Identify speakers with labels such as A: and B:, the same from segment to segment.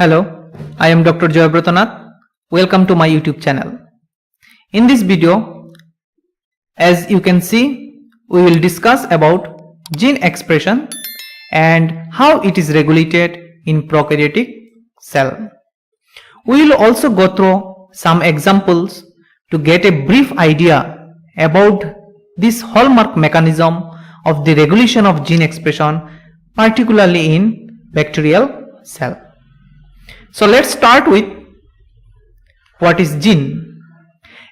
A: Hello, I am Dr. Joybrata Nath. Welcome to my YouTube channel. In this video, as you can see, we will discuss about gene expression and how it is regulated in prokaryotic cell. We will also go through some examples to get a brief idea about this hallmark mechanism of the regulation of gene expression, particularly in bacterial cell. So let's start with what is gene.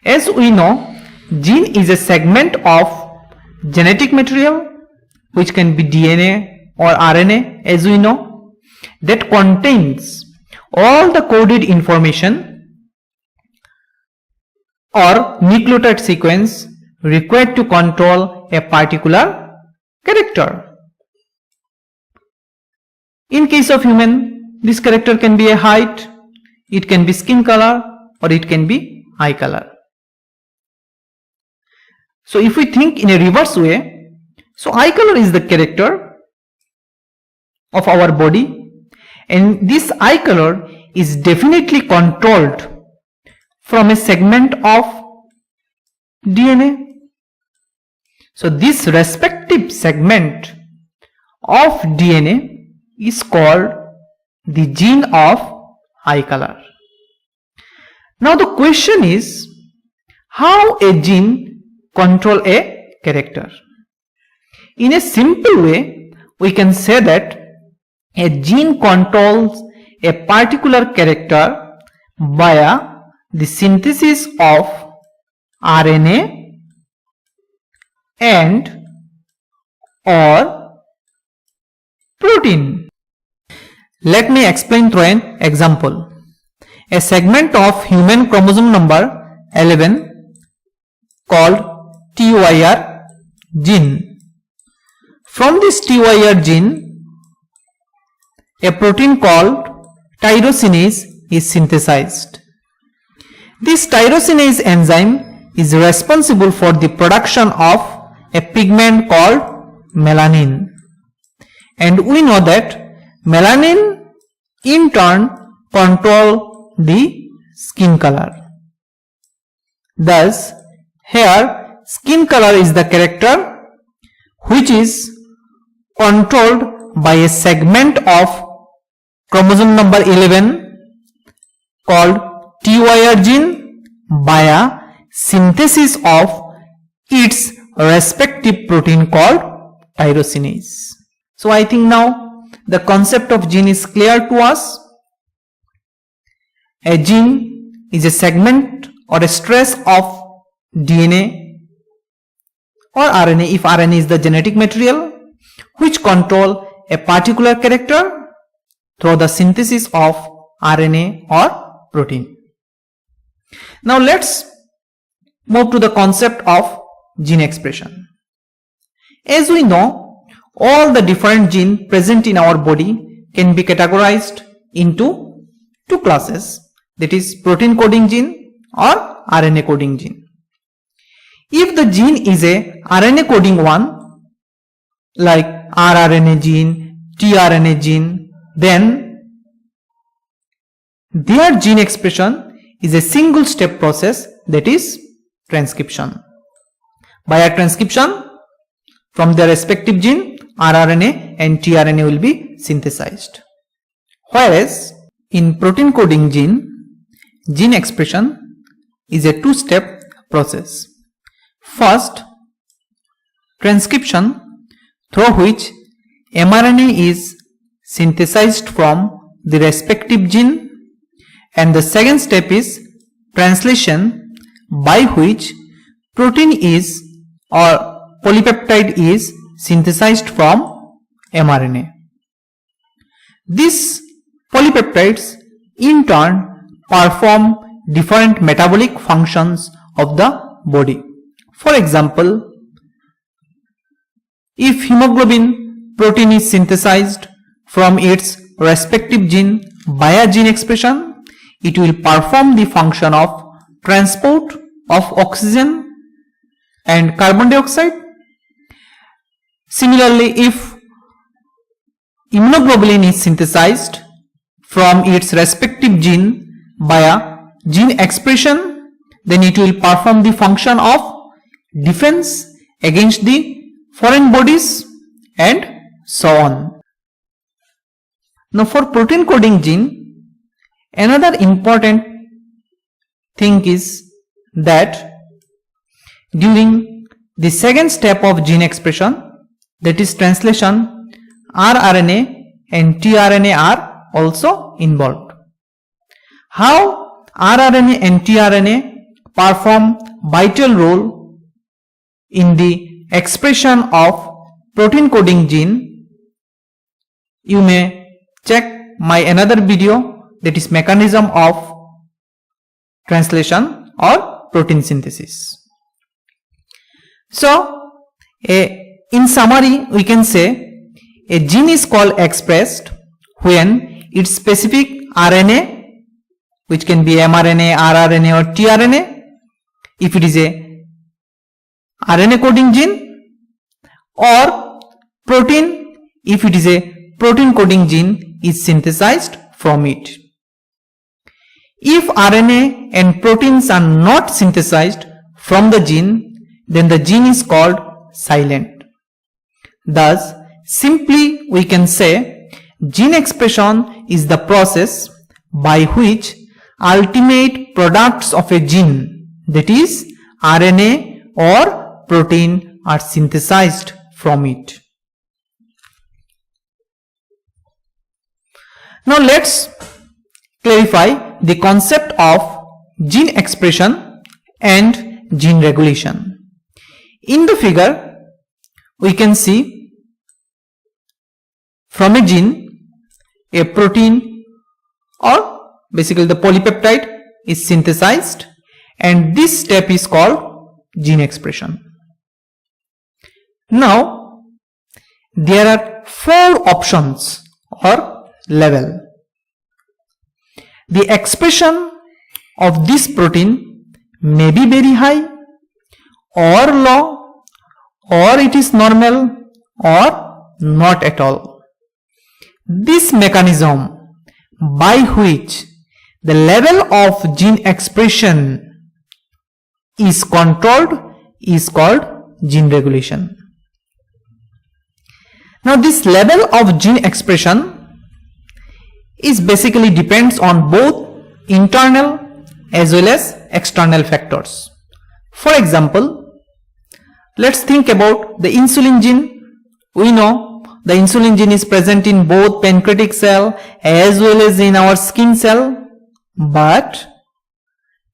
A: As we know, gene is a segment of genetic material which can be DNA or RNA, as we know, that contains all the coded information or nucleotide sequence required to control a particular character. In case of human, this character can be a height, it can be skin color, or it can be eye color. So if we think in a reverse way, so eye color is the character of our body, and this eye color is definitely controlled from a segment of DNA. So this respective segment of DNA is called the gene of eye color. Now the question is, how a gene control a character? In a simple way, we can say that a gene controls a particular character via the synthesis of RNA and or protein. Let me explain through an example. A segment of human chromosome number 11 called TYR gene. From this TYR gene, a protein called tyrosinase is synthesized. This tyrosinase enzyme is responsible for the production of a pigment called melanin. And we know that melanin in turn control the skin color. Thus, here skin color is the character which is controlled by a segment of chromosome number 11 called TYR gene via synthesis of its respective protein called tyrosinase. So I think now the concept of gene is clear to us. A gene is a segment or a stress of DNA or RNA, if RNA is the genetic material, which control a particular character through the synthesis of RNA or protein. Now let's move to the concept of gene expression. As we know, all the different genes present in our body can be categorized into two classes, that is protein coding gene or RNA coding gene. If the gene is a RNA coding one, like rRNA gene, tRNA gene, then their gene expression is a single step process, that is transcription. By transcription, from their respective gene, rRNA and tRNA will be synthesized. Whereas in protein coding gene expression is a two-step process. First, transcription, through which mRNA is synthesized from the respective gene, and the second step is translation, by which protein is or polypeptide is synthesized from mRNA. These polypeptides in turn perform different metabolic functions of the body. For example, if hemoglobin protein is synthesized from its respective gene via gene expression, it will perform the function of transport of oxygen and carbon dioxide. Similarly, if immunoglobulin is synthesized from its respective gene via gene expression, then it will perform the function of defense against the foreign bodies and so on. Now for protein coding gene, another important thing is that during the second step of gene expression, that is translation, rRNA and tRNA are also involved. How rRNA and tRNA perform vital role in the expression of protein coding gene, you may check my another video, that is mechanism of translation or protein synthesis. So in summary, we can say a gene is called expressed when its specific RNA, which can be mRNA, rRNA or tRNA, if it is a RNA coding gene, or protein if it is a protein coding gene is synthesized from it. If RNA and proteins are not synthesized from the gene, then the gene is called silent. Thus, simply we can say gene expression is the process by which ultimate products of a gene, that is RNA or protein, are synthesized from it. Now let's clarify the concept of gene expression and gene regulation. In the figure, we can see from a gene, a protein or basically the polypeptide is synthesized, and this step is called gene expression. Now, there are 4 options or level. The expression of this protein may be very high or low, or it is normal or not at all. This mechanism by which the level of gene expression is controlled is called gene regulation. Now this level of gene expression is basically depends on both internal as well as external factors. For example, let's think about the insulin gene. We know the insulin gene is present in both pancreatic cell as well as in our skin cell, but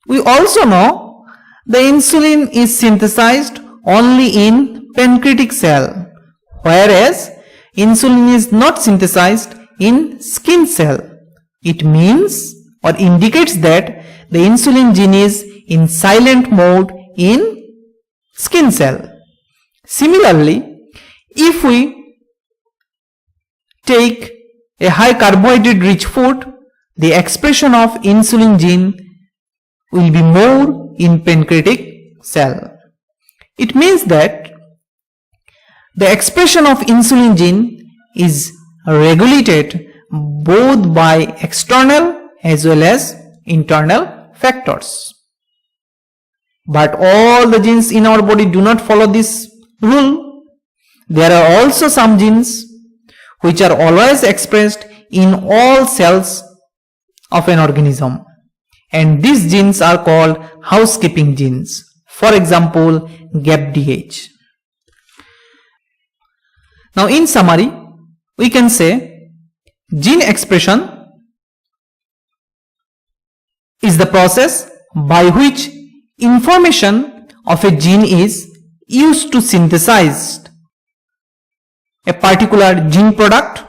A: we also know the insulin is synthesized only in pancreatic cell, whereas insulin is not synthesized in skin cell. It means or indicates that the insulin gene is in silent mode in skin cell. Similarly, if we take a high carbohydrate rich food, the expression of insulin gene will be more in pancreatic cell. It means that the expression of insulin gene is regulated both by external as well as internal factors. But all the genes in our body do not follow this rule. There are also some genes which are always expressed in all cells of an organism, and these genes are called housekeeping genes. For example, GAPDH. Now in summary, we can say gene expression is the process by which information of a gene is used to synthesize a particular gene product,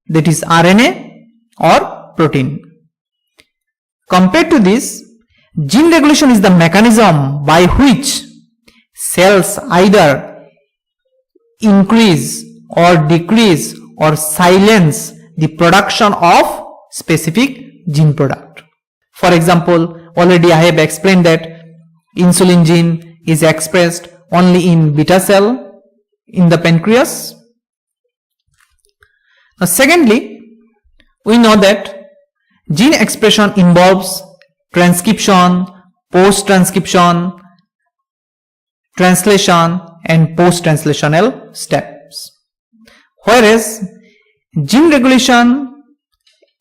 A: that is RNA or protein. Compared to this, gene regulation is the mechanism by which cells either increase or decrease or silence the production of specific gene product. For example, already I have explained that insulin gene is expressed only in beta cell in the pancreas. Now, secondly, we know that Gene expression involves transcription, post-transcription, translation and post-translational steps. Whereas gene regulation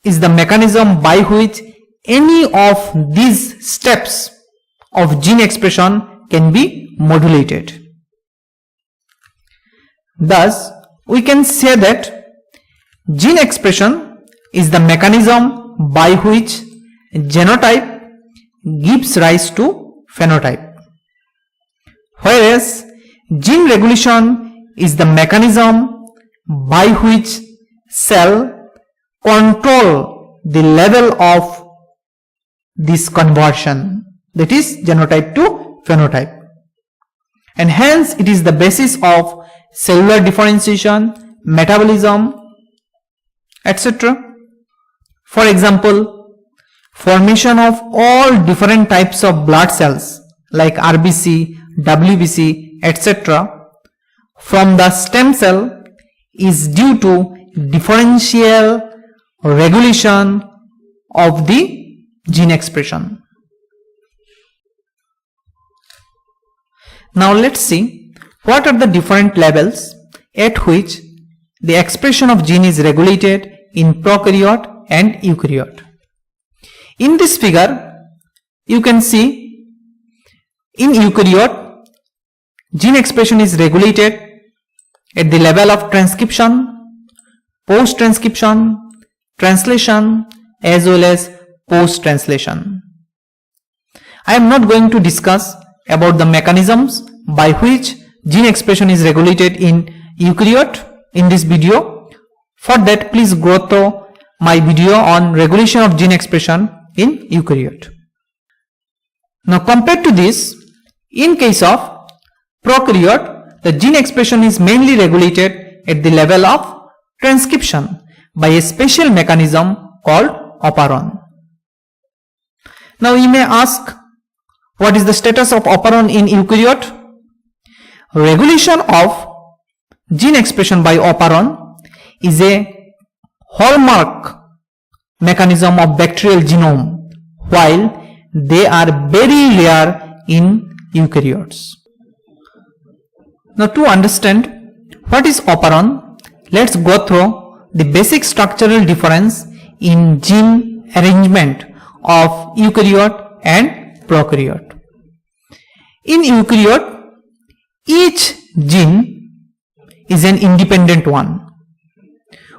A: is the mechanism by which any of these steps of gene expression can be modulated. Thus, we can say that gene expression is the mechanism by which genotype gives rise to phenotype, whereas gene regulation is the mechanism by which cell control the level of this conversion, that is genotype to phenotype, and hence it is the basis of cellular differentiation, metabolism, etc. For example, formation of all different types of blood cells like RBC, WBC, etc. from the stem cell is due to differential regulation of the gene expression. Now let's see what are the different levels at which the expression of gene is regulated in prokaryote and eukaryote. In this figure, you can see in eukaryote, gene expression is regulated at the level of transcription, post-transcription, translation as well as post-translation. I am not going to discuss about the mechanisms by which gene expression is regulated in eukaryote in this video. For that, please go to my video on regulation of gene expression in eukaryote. Now compared to this, in case of prokaryote, the gene expression is mainly regulated at the level of transcription by a special mechanism called operon. Now you may ask, what is the status of operon in eukaryote? Regulation of gene expression by operon is a hallmark mechanism of bacterial genome, while they are very rare in eukaryotes. Now to understand what is operon, let's go through the basic structural difference in gene arrangement of eukaryote and prokaryote. In eukaryote, each gene is an independent one.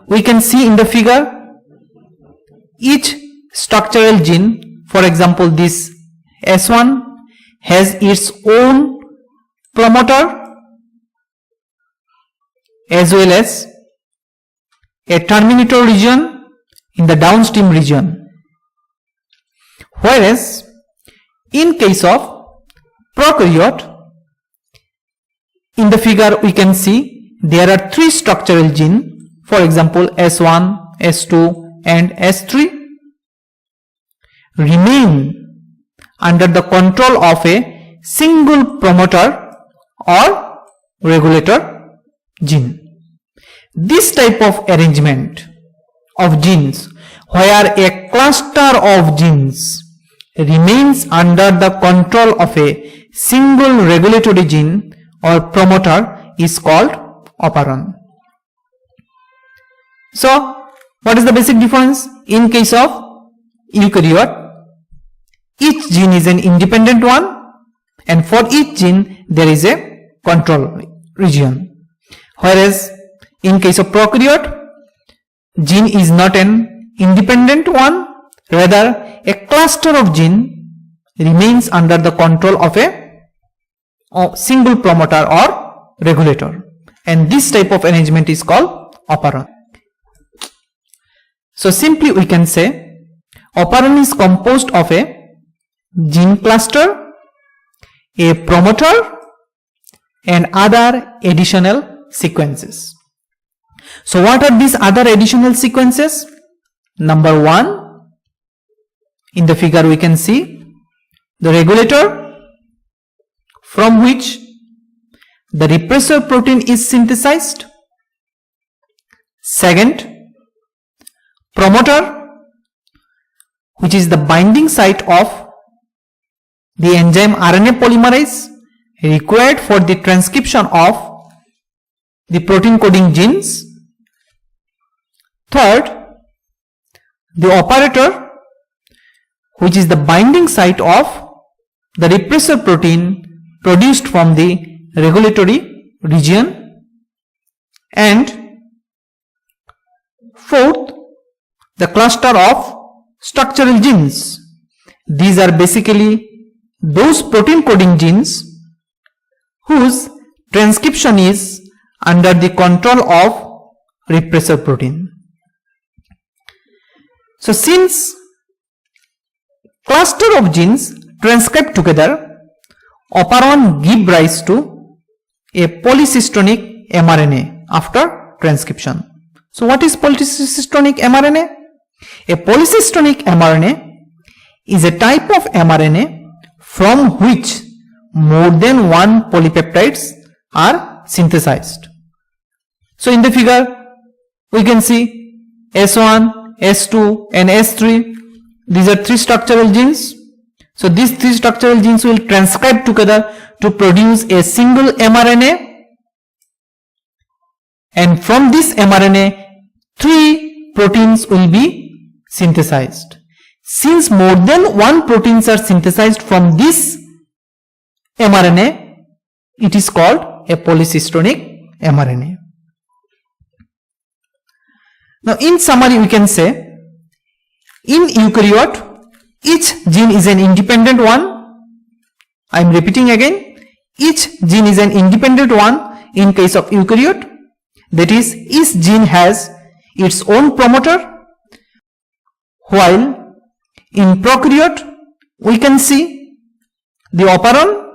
A: We can see in the figure each structural gene, for example this S1 has its own promoter as well as a terminator region in the downstream region. Whereas in case of prokaryote, in the figure we can see there are three structural genes, for example S1, S2 and S3 remain under the control of a single promoter or regulator gene. This type of arrangement of genes, where a cluster of genes remains under the control of a single regulatory gene or promoter, is called operon. So, what is the basic difference? In case of eukaryote, each gene is an independent one, and for each gene there is a control region. Whereas in case of prokaryote, gene is not an independent one, rather a cluster of gene remains under the control of a single promoter or regulator, and this type of arrangement is called operon. So simply we can say operon is composed of a gene cluster, a promoter and other additional sequences. So what are these other additional sequences? Number 1, in the figure we can see the regulator from which the repressor protein is synthesized. Second, promoter which is the binding site of the enzyme RNA polymerase required for the transcription of the protein coding genes. Third, the operator, which is the binding site of the repressor protein produced from the regulatory region. And fourth, the cluster of structural genes. These are basically those protein coding genes whose transcription is under the control of repressor protein. So since cluster of genes transcribe together, operon give rise to a polycystonic mRNA after transcription. So what is polycystonic mRNA? A polycystonic mRNA is a type of mRNA from which more than one polypeptides are synthesized. So in the figure we can see S1, S2 and S3. These are three structural genes. So these three structural genes will transcribe together to produce a single mRNA, and from this mRNA three proteins will be synthesized. Since more than one proteins are synthesized from this mRNA, it is called a polycystonic mRNA. Now in summary we can say, in eukaryote each gene is an independent one. I am repeating again, each gene is an independent one in case of eukaryote. That is, each gene has its own promoter, while in prokaryote we can see the operon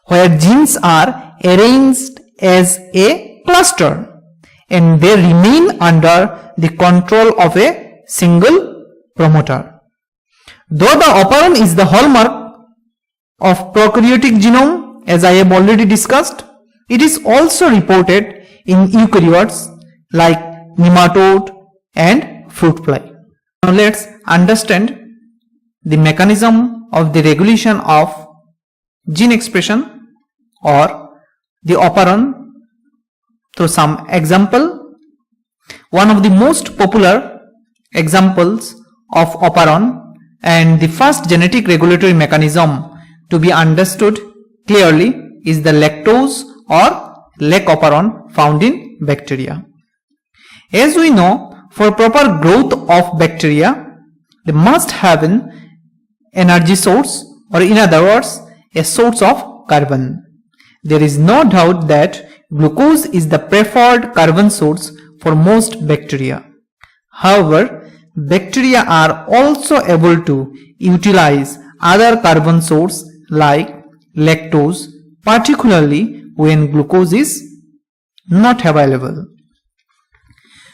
A: where genes are arranged as a cluster and they remain under the control of a single promoter. Though the operon is the hallmark of prokaryotic genome, as I have already discussed, it is also reported in eukaryotes like nematode and fruit fly. Now let's understand the mechanism of the regulation of gene expression or the operon through some example. One of the most popular examples of operon and the first genetic regulatory mechanism to be understood clearly is the lactose or lac operon found in bacteria. As we know, for proper growth of bacteria, they must have an energy source, or in other words, a source of carbon. There is no doubt that glucose is the preferred carbon source for most bacteria. However, bacteria are also able to utilize other carbon source like lactose, particularly when glucose is not available.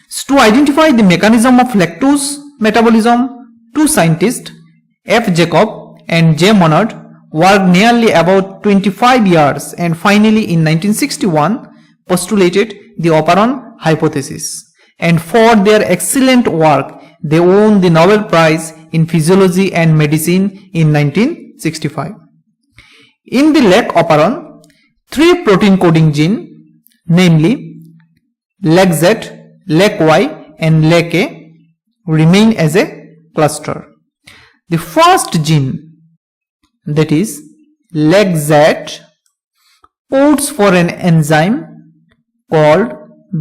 A: So to identify the mechanism of lactose metabolism, two scientists, F. Jacob and J. Monod, worked nearly about 25 years and finally in 1961 postulated the operon hypothesis. And for their excellent work, they won the Nobel Prize in Physiology and Medicine in 1965. In the lac operon, three protein coding genes, namely LAC-Z, LAC-Y and LAC-A, remain as a cluster. The first gene, that is LAC-Z, codes for an enzyme called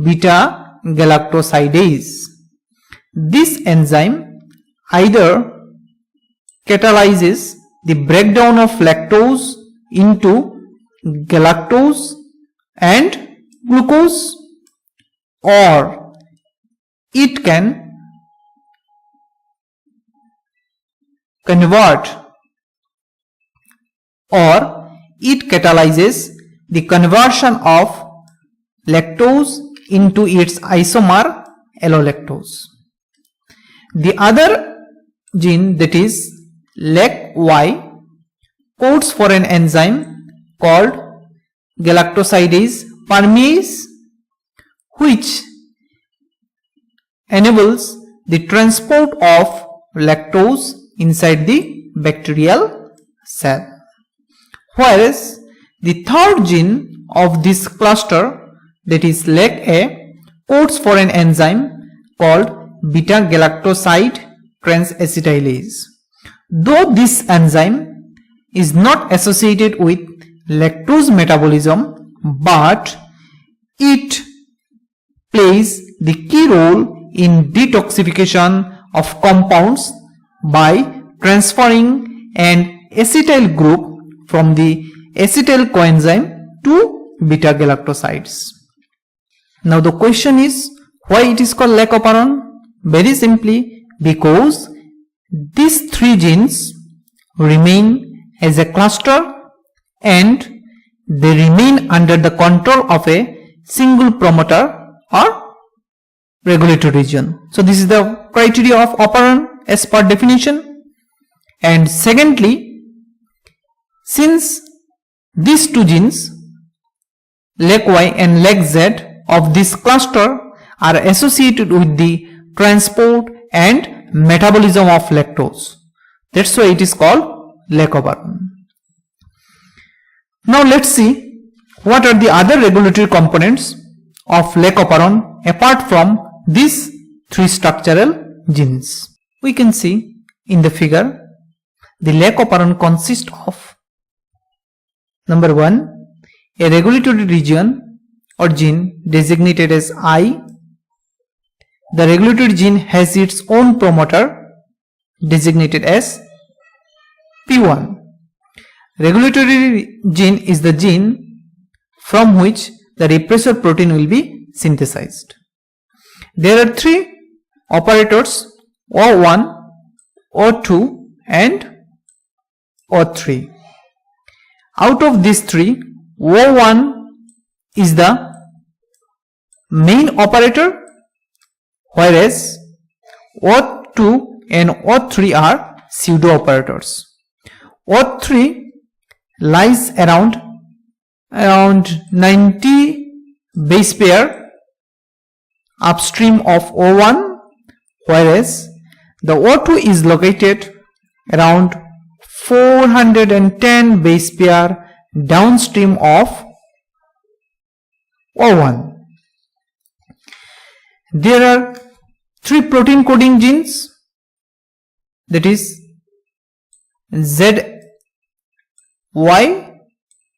A: beta galactosidase. This enzyme either catalyzes the breakdown of lactose into galactose and glucose, or it can convert, or it catalyzes the conversion of lactose into its isomer allolactose. The other gene, that is LAC-Y, codes for an enzyme called galactosidase permease, which enables the transport of lactose inside the bacterial cell. Whereas the third gene of this cluster, that is LAC-A, codes for an enzyme called beta-galactoside transacetylase. Though this enzyme is not associated with lactose metabolism, but it plays the key role in detoxification of compounds by transferring an acetyl group from the acetyl coenzyme to beta-galactosides. Now the question is, why it is called LAC operon? Very simply, because these three genes remain as a cluster and they remain under the control of a single promoter or regulatory region. So this is the criteria of operon as per definition. And secondly, since these two genes, LAC-Y and LAC-Z of this cluster are associated with the transport and metabolism of lactose, that's why it is called LAC operon. Now let's see what are the other regulatory components of LAC operon apart from these three structural genes. We can see in the figure the LAC operon consists of: number 1, a regulatory region or gene designated as I. The regulatory gene has its own promoter designated as P1. Regulatory gene is the gene from which the repressor protein will be synthesized. There are three operators: O1, O2 and O3. Out of these three, O1 is the main operator, whereas O2 and O3 are pseudo operators. O3 lies around 90 base pair upstream of O1, whereas the O2 is located around 410 base pair downstream of O1. There are three protein coding genes, that is Z, Y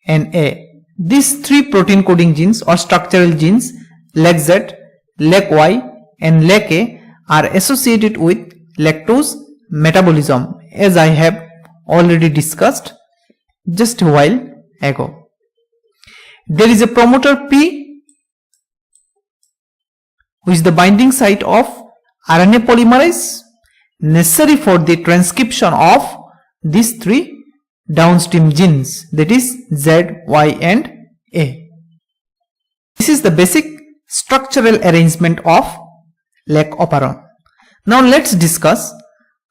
A: and A. These three protein coding genes or structural genes, LAC-Z, LAC-Y and LAC-A, are associated with lactose metabolism, as I have already discussed just a while ago. There is a promoter P, which is the binding site of RNA polymerase necessary for the transcription of these three downstream genes, that is Z, Y and A. This is the basic structural arrangement of LAC operon. Now let's discuss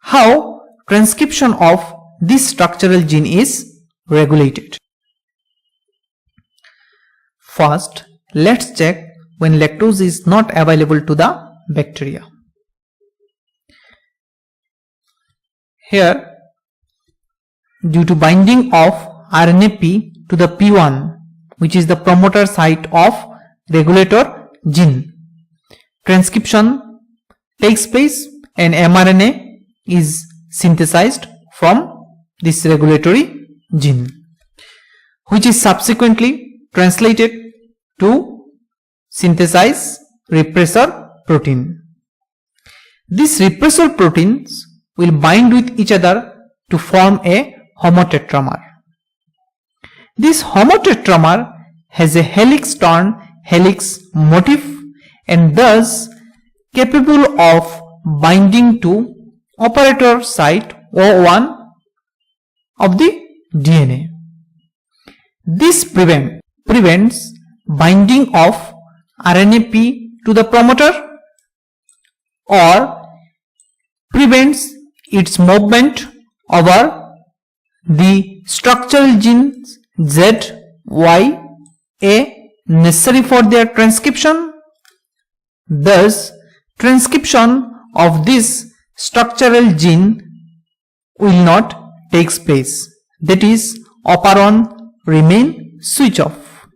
A: how transcription of this structural gene is regulated. First, let's check when lactose is not available to the bacteria. Here, due to binding of RNA-P to the P1, which is the promoter site of regulator gene, transcription takes place and mRNA is synthesized from this regulatory gene, which is subsequently translated to synthesize repressor protein. These repressor proteins will bind with each other to form a homotetramer. This homotetramer has a helix turn helix motif and thus capable of binding to operator site O1 of the DNA. This prevents binding of RNA-P to the promoter or prevents its movement over the structural genes Z, Y, A necessary for their transcription. Thus, transcription of this structural gene will not take place. That is, operon remain switch off.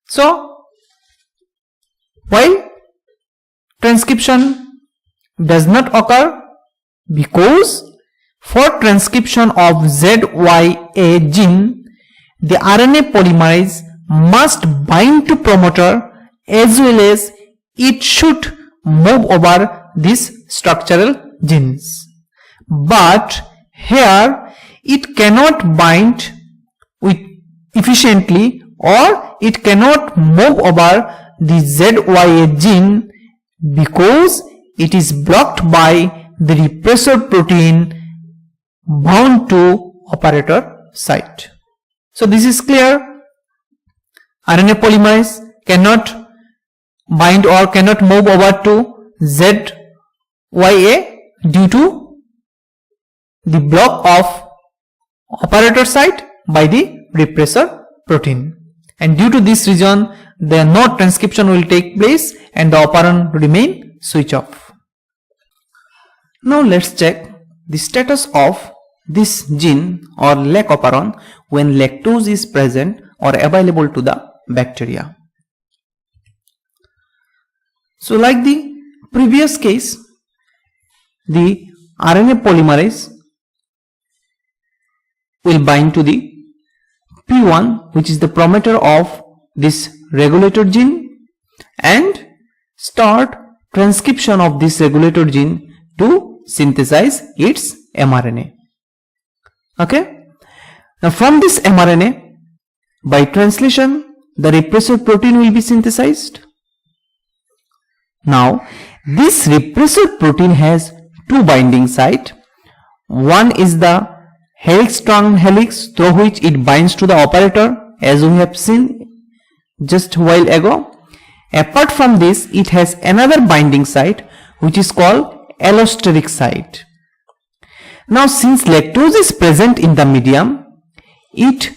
A: So, why transcription does not occur? Because for transcription of ZYA gene, the RNA polymerase must bind to promoter as well as it should move over these structural genes. But here it cannot bind with efficiently, or it cannot move over the ZYA gene because it is blocked by the repressor protein bound to operator site. So this is clear. RNA polymerase cannot bind or cannot move over to ZYA due to the block of operator site by the repressor protein, and due to this reason no transcription will take place and the operon remain switch off. Now let's check the status of this gene or lac operon when lactose is present or available to the bacteria. So like the previous case, the RNA polymerase will bind to the P1, which is the promoter of this regulator gene, and start transcription of this regulator gene to synthesize its mRNA. Okay. Now from this mRNA, by translation, the repressor protein will be synthesized. Now this repressor protein has two binding sites. One is the helix-strand helix through which it binds to the operator, as we have seen just a while ago. Apart from this, it has another binding site which is called allosteric site. Now since lactose is present in the medium, it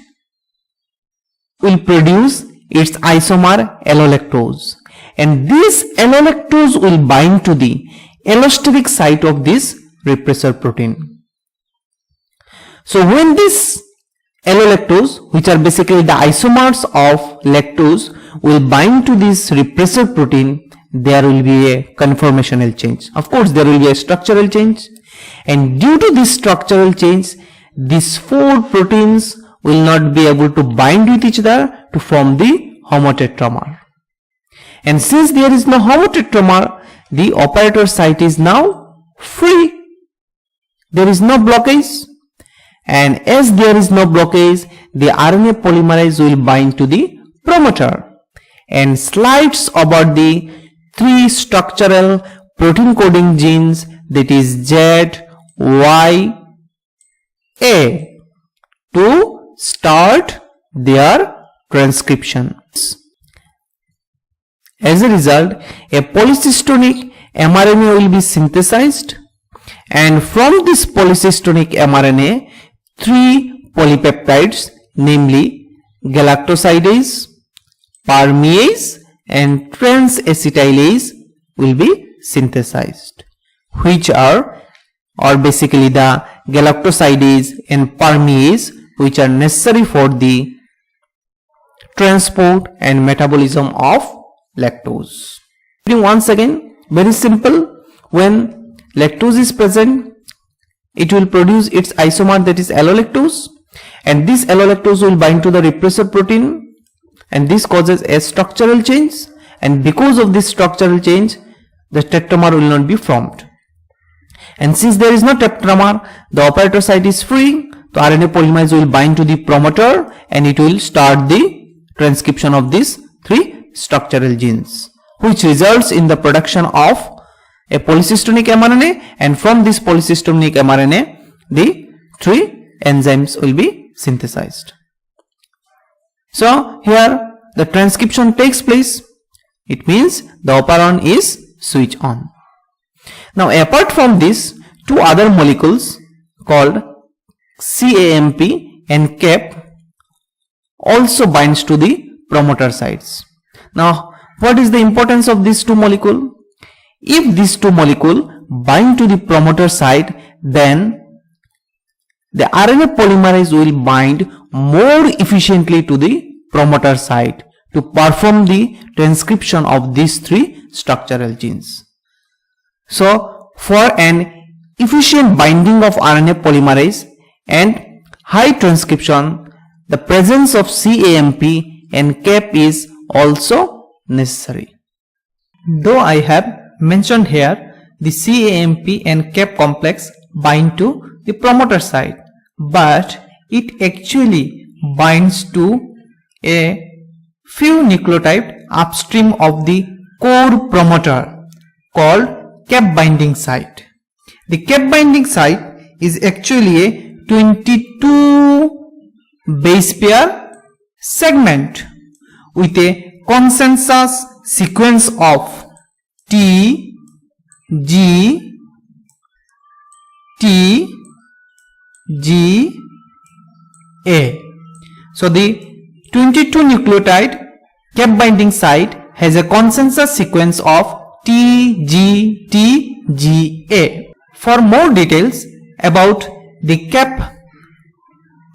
A: will produce its isomer allolactose, and this allolactose will bind to the allosteric site of this repressor protein. So when this allolactose, which are basically the isomers of lactose, will bind to this repressor protein, there will be a conformational change. Of course, there will be a structural change, and due to this structural change, these four proteins will not be able to bind with each other to form the homotetramer. And since there is no homotetramer, the operator site is now free. There is no blockage, and as there is no blockage, the RNA polymerase will bind to the promoter and slides over the three structural protein coding genes, that is Z, Y, A, to start their transcription. As a result, a polycystonic mRNA will be synthesized, and from this polycystonic mRNA, three polypeptides, namely galactosidase, permease and transacetylase, will be synthesized, which are basically the galactosidase and permease, which are necessary for the transport and metabolism of lactose. Once again, very simple, when lactose is present, it will produce its isomer, that is allolactose, and this allolactose will bind to the repressor protein, and this causes a structural change, and because of this structural change, the tetramer will not be formed. And since there is no tetramer, the operator site is free, the RNA polymerase will bind to the promoter and it will start the transcription of these three structural genes, which results in the production of a polycystonic mRNA, and from this polycystonic mRNA, the three enzymes will be synthesized. So here the transcription takes place. It means the operon is switched on. Now apart from this, two other molecules called CAMP and CAP also binds to the promoter sites. Now what is the importance of these two molecules? If these two molecules bind to the promoter site,
B: then the RNA polymerase will bind more efficiently to the promoter site to perform the transcription of these three structural genes. So, for an efficient binding of RNA polymerase and high transcription, the presence of CAMP and CAP is also necessary.
A: Though I have mentioned here the CAMP and CAP complex bind to the promoter site, but it actually binds to a few nucleotide upstream of the core promoter called cap binding site. The cap binding site is actually a 22 base pair segment with a consensus sequence of T, G, T, G, A. So the 22 nucleotide cap binding site has a consensus sequence of T, G, T, G, A. For more details about the cap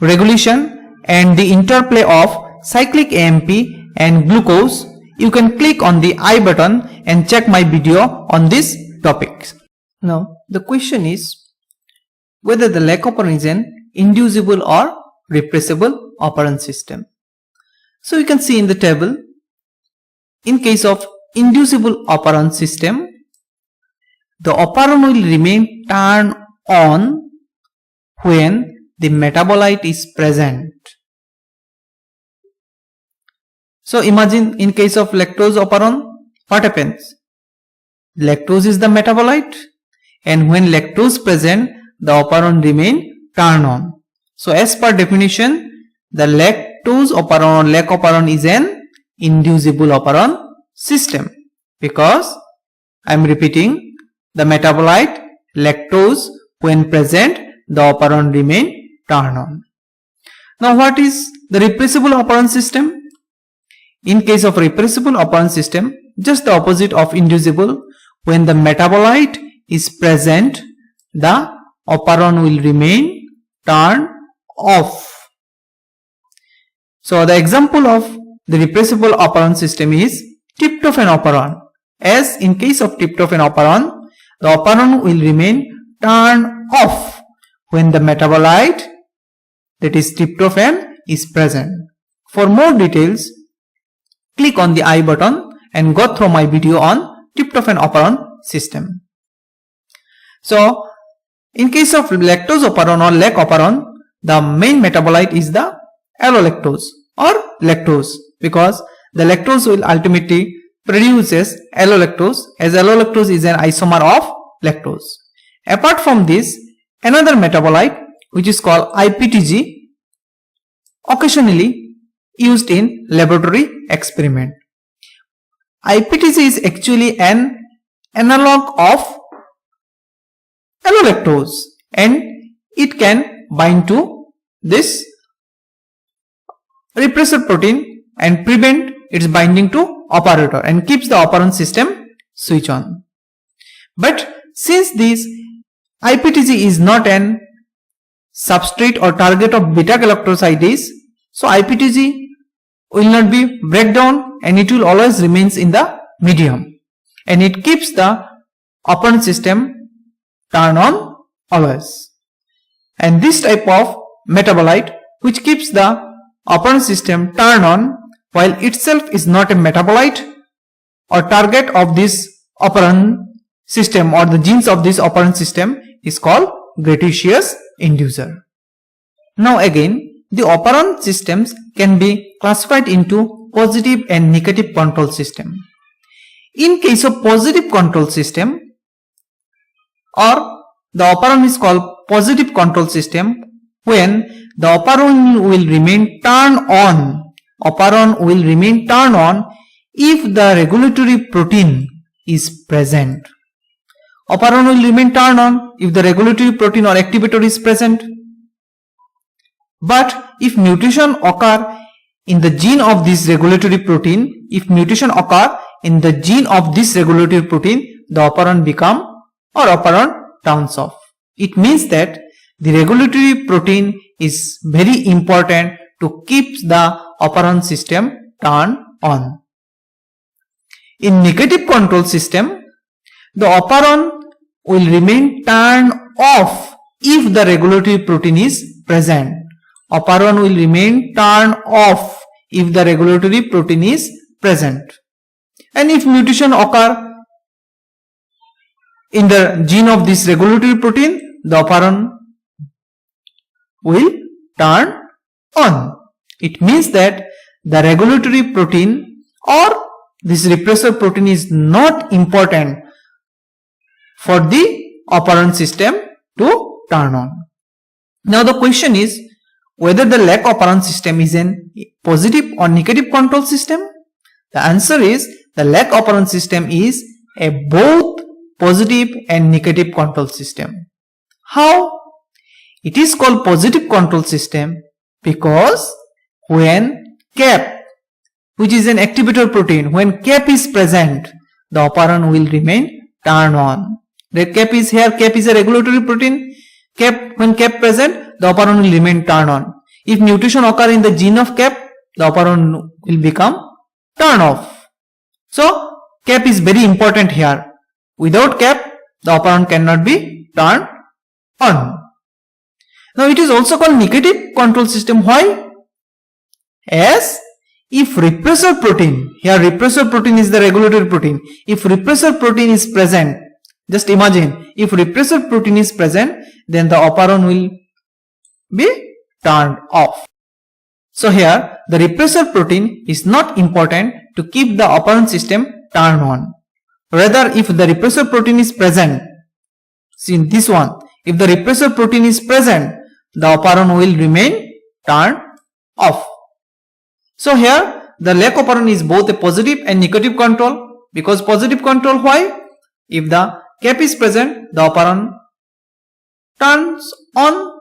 A: regulation and the interplay of cyclic AMP and glucose, you can click on the I button and check my video on this topic. Now the question is whether the lac operon is an inducible or repressible operant system. So you can see in the table, in case of inducible operant system, the operon will remain turned on when the metabolite is present. So imagine in case of lactose operon, what happens? Lactose is the metabolite, and when lactose present, the operon remain turned on. So as per definition, the lactose operon or lac operon is an inducible operon system, because I am repeating, the metabolite lactose when present, the operon remain turned on. Now what is the repressible operant system? In case of repressible operant system, just the opposite of inducible, when the metabolite is present, the operon will remain turned off. So the example of the repressible operant system is tryptophan operon. As in case of tryptophan operon, the operon will remain turned off when the metabolite, that is tryptophan, is present. For more details, click on the I button and go through my video on tryptophan operon system. So in case of lactose operon or lac operon, the main metabolite is the allolactose or lactose, because the lactose will ultimately produces allolactose, as allolactose is an isomer of lactose. Apart from this, another metabolite which is called IPTG, occasionally used in laboratory experiment. IPTG is actually an analog of allolactose, and it can bind to this repressor protein and prevent its binding to operator and keeps the operant system switch on. But since this IPTG is not an substrate or target of beta galactosidase, so IPTG will not be breakdown and it will always remains in the medium, and it keeps the operant system turned on always. And this type of metabolite which keeps the operant system turned on while itself is not a metabolite or target of this operant system or the genes of this operant system is called gratuitous inducer. Now again, the operant systems can be classified into positive and negative control system. In case of positive control system, or the operon is called positive control system, when the operon will remain turned on. Operon will remain turned on if the regulatory protein is present. Operon will remain turned on if the regulatory protein or activator is present. But if mutation occur in the gene of this regulatory protein, the operon become or operon turns off. It means that the regulatory protein is very important to keep the operon system turned on. In negative control system, the operon will remain turned off if the regulatory protein is present. Operon will remain turned off if the regulatory protein is present. And if mutation occur in the gene of this regulatory protein, the operon will turn on. It means that the regulatory protein or this repressor protein is not important for the operon system to turn on. Now the question is whether the lac operon system is an positive or negative control system. The answer is the lac operon system is a both positive and negative control system. How? It is called positive control system because when cap, which is an activator protein, when cap is present, the operon will remain turned on. The cap is here, cap is a regulatory protein. Cap, when cap present, the operon will remain turned on. If mutation occur in the gene of cap, the operon will become turned off. So cap is very important here. Without cap, the operon cannot be turned on. Now it is also called negative control system. Why? As if repressor protein, here repressor protein is the regulatory protein. If repressor protein is present, just imagine, if repressor protein is present, then the operon will be turned off. So here, the repressor protein is not important to keep the operon system turned on. Rather, if the repressor protein is present, see in this one, if the repressor protein is present, the operon will remain turned off. So here, the lac operon is both a positive and negative control. Because positive control, why? If the cap is present, the operon turns on.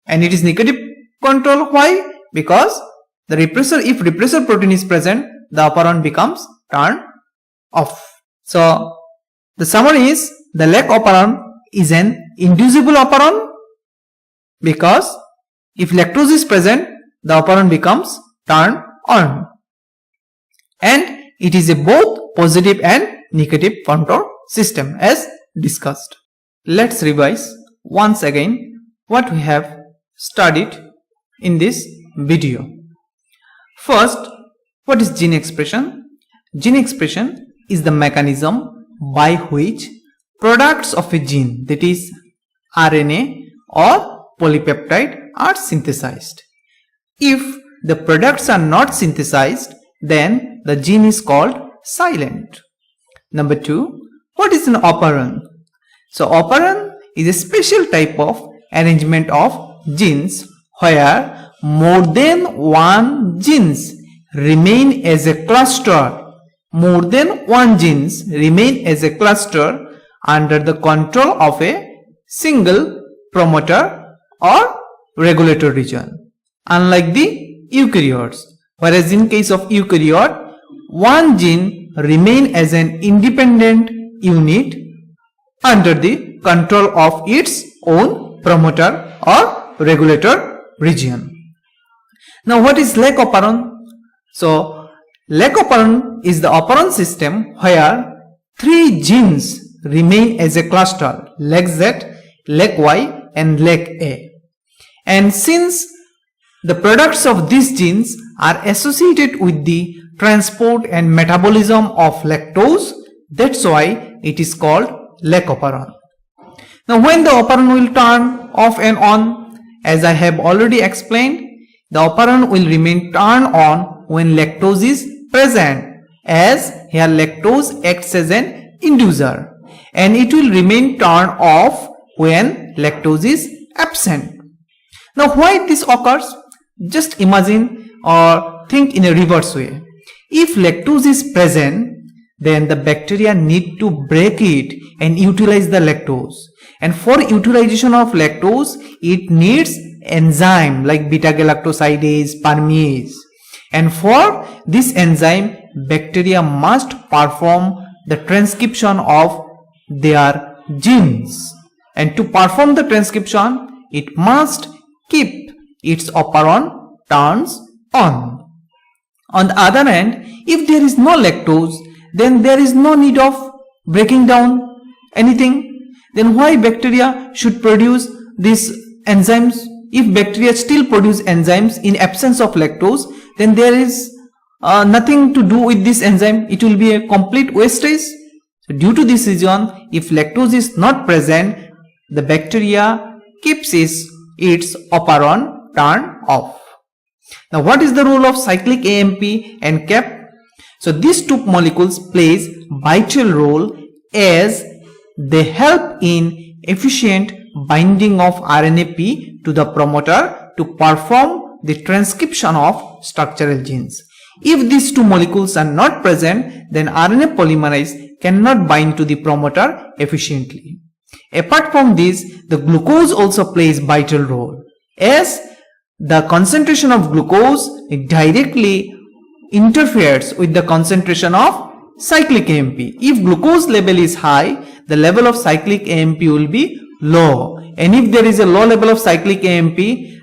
A: And it is negative control, why? Because the repressor, if repressor protein is present, the operon becomes turned off. So the summary is the lac operon is an inducible operon because if lactose is present, the operon becomes turned on. And it is a both positive and negative control system as discussed. Let's revise once again what we have studied in this video. First, what is gene expression? Gene expression is the mechanism by which products of a gene, that is RNA or polypeptide, are synthesized. If the products are not synthesized, then the gene is called silent. Number 2, what is an operon? So operon is a special type of arrangement of genes where more than one genes remain as a cluster. More than one genes remain as a cluster under the control of a single promoter or regulator region. Unlike the eukaryotes, whereas in case of eukaryote, one gene remain as an independent unit under the control of its own promoter or regulator region. Now what is lac operon? So lac operon is the operon system where 3 genes remain as a cluster, lac Z, lac Y and lac A. And since the products of these genes are associated with the transport and metabolism of lactose, that's why it is called lac operon. Now when the operon will turn off and on, as I have already explained, the operon will remain turned on when lactose is present, as here lactose acts as an inducer, and it will remain turned off when lactose is absent. Now why this occurs? Just imagine or think in a reverse way. If lactose is present, then the bacteria need to break it and utilize the lactose. And for utilization of lactose, it needs enzyme like beta-galactosidase, permease. And for this enzyme, bacteria must perform the transcription of their genes. and to perform the transcription, it must keep its operon turns on. On the other hand, if there is no lactose, then there is no need of breaking down anything. Then why bacteria should produce these enzymes? If bacteria still produce enzymes in absence of lactose, then there is nothing to do with this enzyme. It will be a complete wastage. So due to this reason, if lactose is not present, the bacteria keeps its operon turned off. Now what is the role of cyclic AMP and CAP? So these two molecules plays vital role as they help in efficient binding of RNA-P to the promoter to perform the transcription of structural genes. If these two molecules are not present, then RNA polymerase cannot bind to the promoter efficiently. Apart from this, the glucose also plays vital role, as the concentration of glucose directly interferes with the concentration of cyclic AMP. If glucose level is high, the level of cyclic AMP will be low, and if there is a low level of cyclic AMP,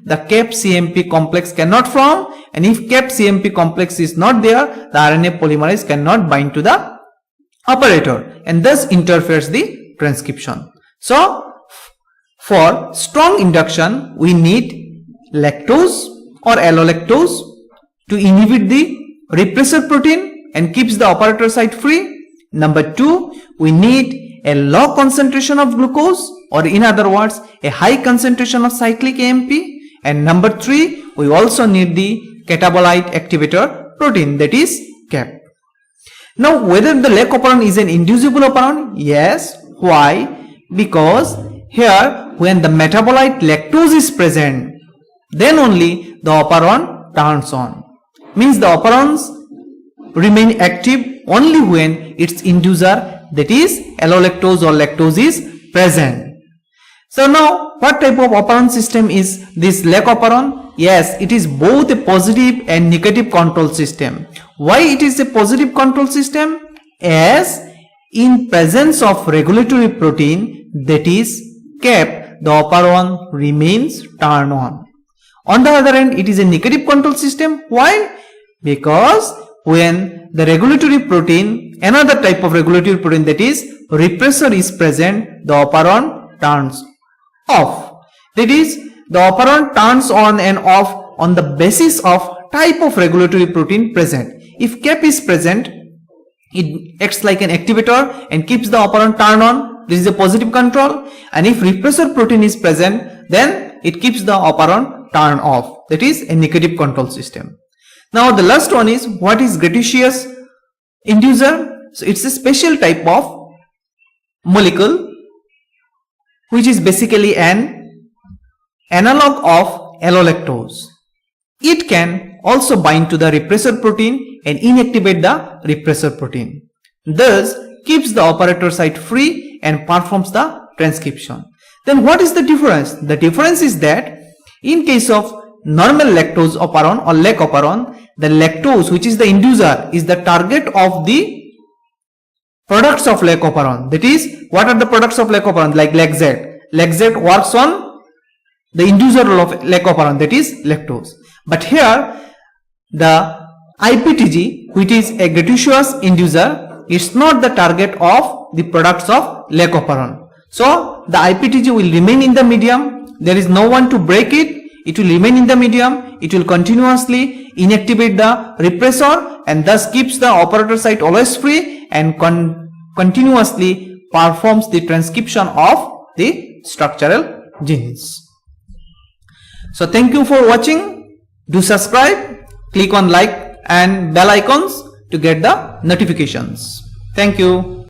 A: the CAP-CMP complex cannot form, and if CAP-CMP complex is not there, the RNA polymerase cannot bind to the operator and thus interferes the transcription. So for strong induction, we need lactose or allolactose to inhibit the repressor protein and keeps the operator site free. Number 2, we need a low concentration of glucose, or in other words, a high concentration of cyclic AMP. And number 3, we also need the catabolite activator protein, that is CAP. Now whether the lac operon is an inducible operon? Yes. Why? Because here when the metabolite lactose is present, then only the operon turns on. Means the operons remain active only when its inducer, that is allolactose or lactose, is present. So now what type of operon system is this lac operon? Yes, it is both a positive and negative control system. Why it is a positive control system? As in presence of regulatory protein, that is CAP, the operon remains turned on. On the other hand, it is a negative control system. Why? Because when the regulatory protein, another type of regulatory protein, that is repressor, is present, the operon turns off. That is, the operon turns on and off on the basis of type of regulatory protein present. If CAP is present, it acts like an activator and keeps the operon turned on. This is a positive control. And if repressor protein is present, then it keeps the operon turned off. That is a negative control system. Now the last one is, what is gratuitous inducer? So it's a special type of molecule which is basically an analog of allolactose. It can also bind to the repressor protein and inactivate the repressor protein. Thus keeps the operator site free and performs the transcription. Then what is the difference? The difference is that in case of normal lactose operon or lac operon, the lactose, which is the inducer, is the target of the products of lac operon. That is, what are the products of lac operon? Like Laczate. Laczate works on the inducer of lac operon, that is lactose. But here the IPTG, which is a gratuitous inducer, is not the target of the products of lac operon. So the IPTG will remain in the medium. There is no one to break it. It will remain in the medium. It will continuously inactivate the repressor and thus keeps the operator site always free and continuously performs the transcription of the structural genes. So thank you for watching. Do subscribe, click on like and bell icons to get the notifications. Thank you.